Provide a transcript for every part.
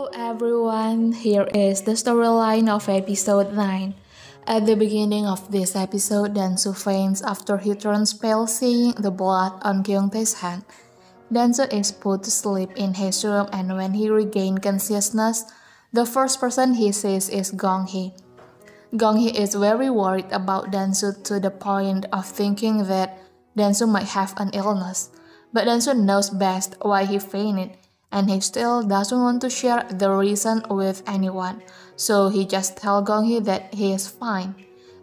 Hello everyone, here is the storyline of episode 9. At the beginning of this episode, Dansoo faints after he turns pale seeing the blood on Gyeongtae's hand. Dansoo is put to sleep in his room, and when he regains consciousness, the first person he sees is Gong-hee. Gong-hee is very worried about Dansoo to the point of thinking that Dansoo might have an illness. But Dansoo knows best why he fainted, and he still doesn't want to share the reason with anyone, so he just tells Gong-hee that he is fine.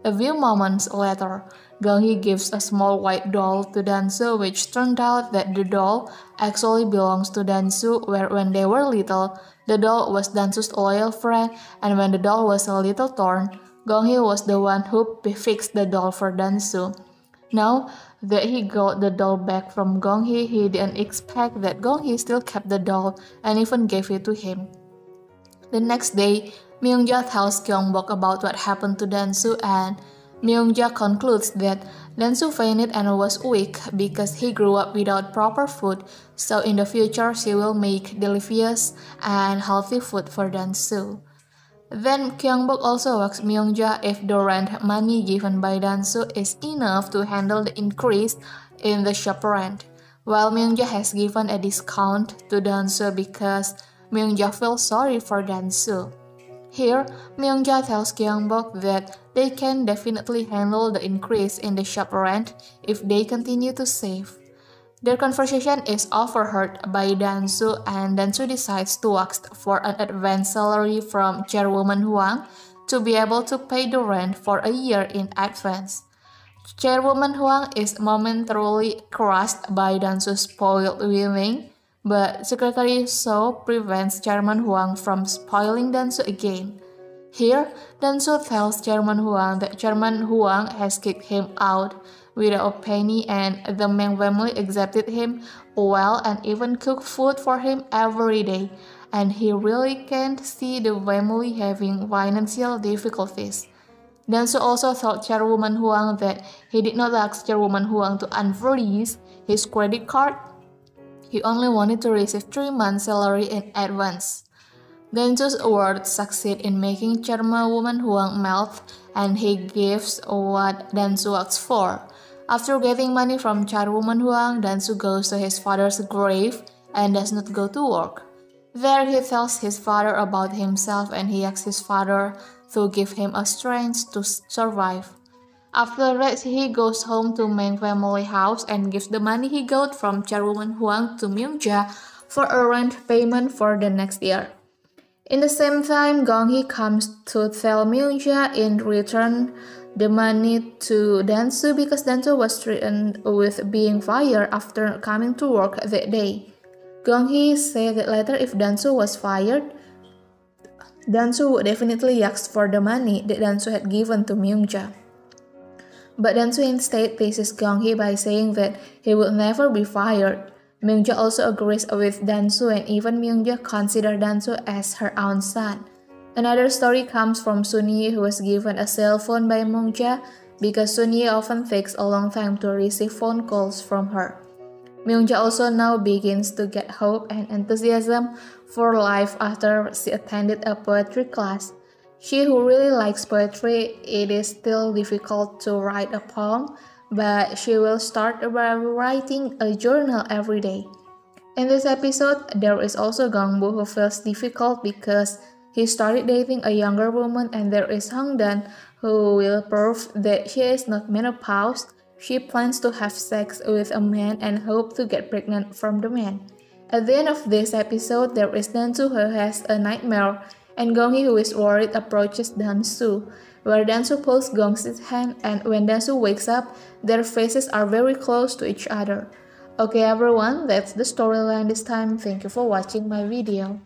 A few moments later, Gong-hee gives a small white doll to Dansoo, which turned out that the doll actually belongs to Dansoo, where when they were little, the doll was Dansoo's loyal friend, and when the doll was a little torn, Gong-hee was the one who fixed the doll for Dansoo. Now that he got the doll back from Gong-hee, he didn't expect that Gong-hee still kept the doll and even gave it to him. The next day, Myung-ja tells Kyung-bok about what happened to Dansoo, and Myung-ja concludes that Dansoo fainted and was weak because he grew up without proper food, so in the future she will make delicious and healthy food for Dansoo. Then Kyung-bok also asks Myung-ja if the rent money given by Dansoo is enough to handle the increase in the shop rent, while Myung-ja has given a discount to Dansoo because Myung-ja feels sorry for Dansoo. Here, Myung-ja tells Kyung-bok that they can definitely handle the increase in the shop rent if they continue to save. Their conversation is overheard by Dansoo, and Dansoo decides to ask for an advance salary from Chairwoman Hwang to be able to pay the rent for a year in advance. Chairwoman Hwang is momentarily crushed by Dansoo's spoiled living, but Secretary So prevents Chairman Hwang from spoiling Dansoo again. Here, Dansoo tells Chairman Hwang that Chairman Hwang has kicked him out without a penny, and the Maeng family accepted him well and even cooked food for him every day, and he really can't see the family having financial difficulties. Dansoo also told Chairwoman Hwang that he did not ask Chairwoman Hwang to unfreeze his credit card. He only wanted to receive 3 months' salary in advance. Dansoo's words succeed in making Chairwoman Hwang melt, and he gives what Dansoo asks for. After getting money from Chairwoman Hwang, Dansoo goes to his father's grave and does not go to work. There he tells his father about himself, and he asks his father to give him a strength to survive. After that, he goes home to Maeng family house and gives the money he got from Chairwoman Hwang to Myung-ja for a rent payment for the next year. In the same time, Gong-hee comes to tell Myung-ja in return the money to Dansoo because Dansoo was threatened with being fired after coming to work that day. Gong-hee said that later if Dansoo was fired, Dansoo would definitely ask for the money that Dansoo had given to Myung-ja. But Dansoo instead teases Gong-hee by saying that he would never be fired. Myung-ja also agrees with Dansoo, and even Myung-ja considers Dansoo as her own son. Another story comes from Sun-hee, who was given a cell phone by Myung-ja because Sun-hee often takes a long time to receive phone calls from her. Myung-ja also now begins to get hope and enthusiasm for life after she attended a poetry class. She who really likes poetry, it is still difficult to write a poem, but she will start by writing a journal every day. In this episode, there is also Gong-boo who feels difficult because he started dating a younger woman, and there is Hong-dan who will prove that she is not menopaused. She plans to have sex with a man and hope to get pregnant from the man. At the end of this episode, there is Dansoo who has a nightmare, and Gong-hee who is worried approaches Dansoo, where Dansoo pulls Gong-hee's hand, and when Dansoo wakes up, their faces are very close to each other. Okay everyone, that's the storyline this time. Thank you for watching my video.